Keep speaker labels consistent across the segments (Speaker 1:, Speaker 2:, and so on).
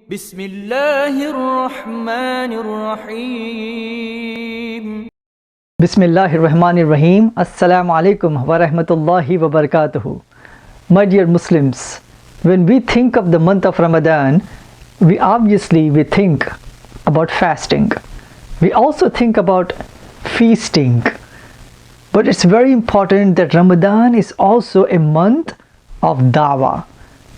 Speaker 1: بسم الله الرحمن الرحيم.
Speaker 2: Bismillahir Rahmanir Rahim. Assalamu alaikum wa rahmatullahi wa barakatuhu. My dear Muslims, when we think of the month of Ramadan, we think about fasting. We also think about feasting. But it's very important that Ramadan is also a month of Dawah.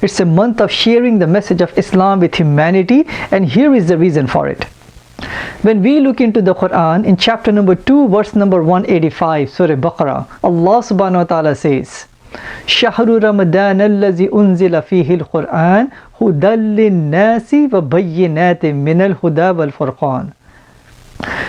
Speaker 2: It's a month of sharing the message of Islam with humanity, and here is the reason for it. When we look into the Quran, in chapter number 2, verse number 185, Surah Baqarah, Allah subhanahu wa ta'ala says, شهر رمضان الذي أنزل فيه القرآن هدى للناس وبينات من الهدى والفرقان.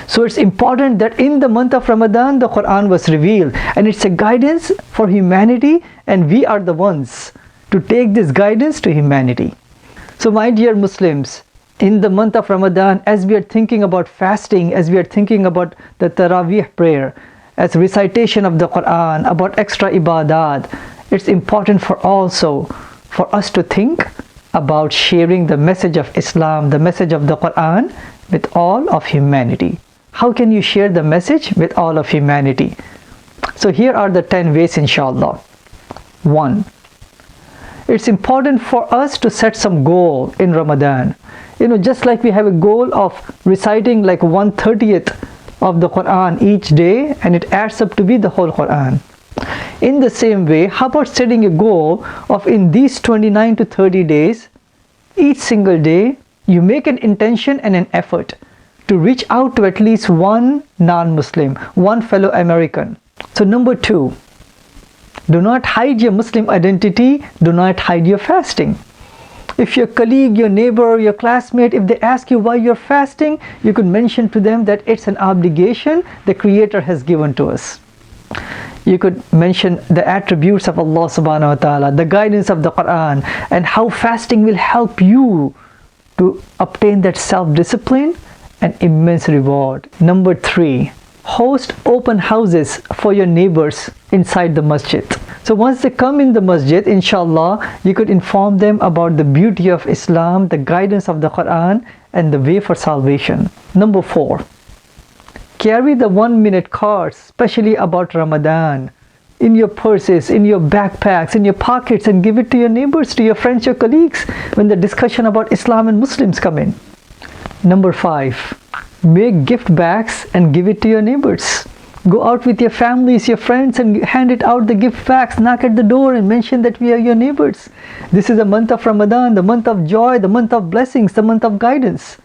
Speaker 2: So it's important that in the month of Ramadan, the Quran was revealed, and it's a guidance for humanity, and we are the ones to take this guidance to humanity. So my dear Muslims, in the month of Ramadan, as we are thinking about fasting, as we are thinking about the Taraweeh prayer, as recitation of the Quran, about extra ibadat, it's important for us to think about sharing the message of Islam, the message of the Quran with all of humanity. How can you share the message with all of humanity? So here are the 10 ways, inshallah. 1. It's important for us to set some goal in Ramadan. Just like we have a goal of reciting like 1/30th of the Quran each day, and it adds up to be the whole Quran. In the same way, how about setting a goal of in these 29 to 30 days, each single day, you make an intention and an effort to reach out to at least one non-Muslim, one fellow American. So number 2, do not hide your Muslim identity, do not hide your fasting. If your colleague, your neighbor, your classmate, if they ask you why you're fasting, you could mention to them that it's an obligation the Creator has given to us. You could mention the attributes of Allah subhanahu wa ta'ala, the guidance of the Quran, and how fasting will help you to obtain that self-discipline and immense reward. Number 3, host open houses for your neighbors inside the masjid. So once they come in the masjid, inshallah, you could inform them about the beauty of Islam, the guidance of the Quran, and the way for salvation. Number 4, carry the 1-minute cards, especially about Ramadan, in your purses, in your backpacks, in your pockets, and give it to your neighbors, to your friends, your colleagues, when the discussion about Islam and Muslims come in. Number 5, make gift bags and give it to your neighbors. Go out with your families, your friends, and hand it out the gift bags. Knock at the door and mention that we are your neighbors. This is the month of Ramadan, the month of joy, the month of blessings, the month of guidance.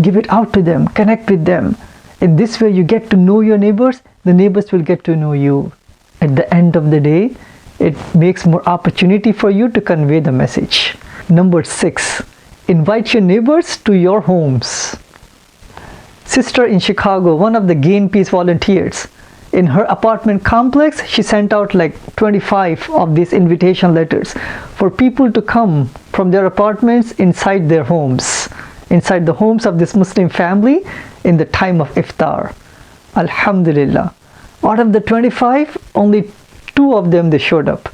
Speaker 2: Give it out to them, connect with them. In this way, you get to know your neighbors, the neighbors will get to know you. At the end of the day, it makes more opportunity for you to convey the message. Number 6, invite your neighbors to your homes. Sister in Chicago, one of the Gainpeace volunteers, in her apartment complex, she sent out like 25 of these invitation letters for people to come from their apartments inside their homes, inside the homes of this Muslim family in the time of iftar. Alhamdulillah. Out of the 25, only 2 of them they showed up.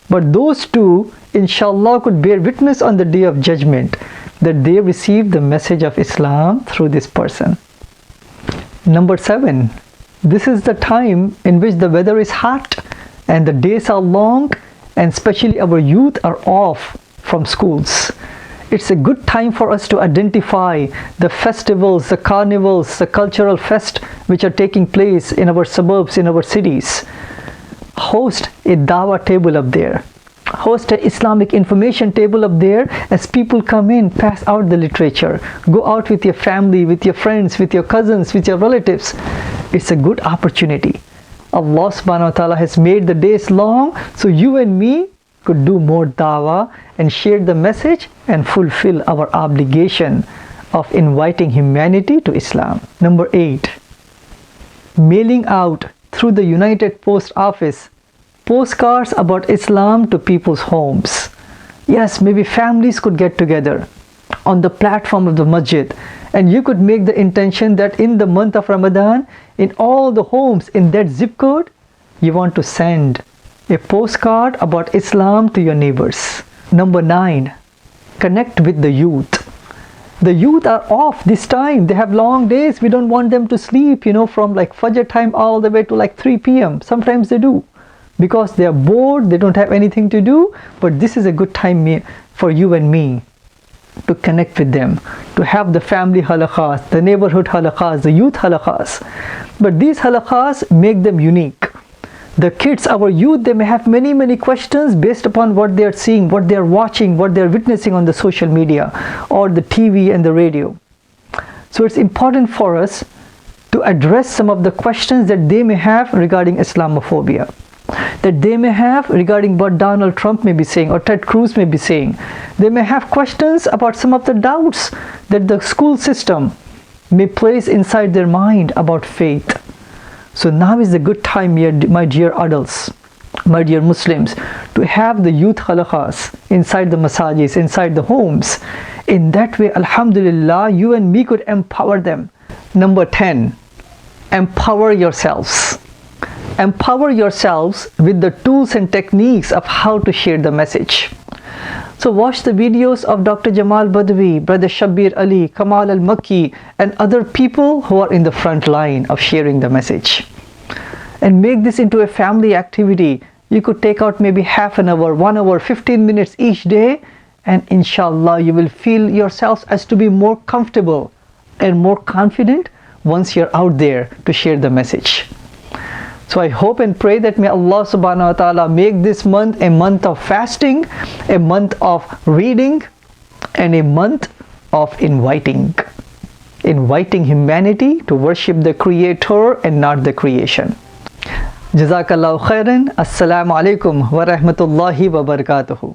Speaker 2: But those 2, inshallah, could bear witness on the day of judgment that they received the message of Islam through this person. Number 7, this is the time in which the weather is hot and the days are long, and especially our youth are off from schools. It's a good time for us to identify the festivals, the carnivals, the cultural fest which are taking place in our suburbs, in our cities. Host a Dawah table up there. Host an Islamic information table up there. As people come in, pass out the literature. Go out with your family, with your friends, with your cousins, with your relatives. It's a good opportunity. Allah subhanahu wa ta'ala has made the days long, so you and me could do more dawah and share the message and fulfill our obligation of inviting humanity to Islam. Number 8, mailing out through the United Post Office postcards about Islam to people's homes. Yes, maybe families could get together on the platform of the masjid, and you could make the intention that in the month of Ramadan, in all the homes in that zip code, you want to send a postcard about Islam to your neighbors. Number 9, connect with the youth. The youth are off this time. They have long days. We don't want them to sleep, from like Fajr time all the way to like 3 p.m. Sometimes they do because they are bored. They don't have anything to do. But this is a good time for you and me to connect with them, to have the family halaqas, the neighborhood halaqas, the youth halaqas. But these halaqas make them unique. The kids, our youth, they may have many questions based upon what they are seeing, what they are watching, what they are witnessing on the social media or the TV and the radio. So it's important for us to address some of the questions that they may have regarding Islamophobia, that they may have regarding what Donald Trump may be saying or Ted Cruz may be saying. They may have questions about some of the doubts that the school system may place inside their mind about faith. So now is a good time, my dear adults, my dear Muslims, to have the youth halaqas inside the masajis, inside the homes. In that way, alhamdulillah, you and me could empower them. Number 10, empower yourselves. Empower yourselves with the tools and techniques of how to share the message. So watch the videos of Dr. Jamal Badawi, Brother Shabir Ali, Kamal al-Makki, and other people who are in the front line of sharing the message. And make this into a family activity. You could take out maybe half an hour, 1 hour, 15 minutes each day, and inshallah you will feel yourselves as to be more comfortable and more confident once you're out there to share the message. So I hope and pray that may Allah subhanahu wa ta'ala make this month a month of fasting, a month of reading, and a month of inviting humanity to worship the Creator and not the creation. Jazakallahu khairan. Assalamu alaikum wa rahmatullahi wa barakatuhu.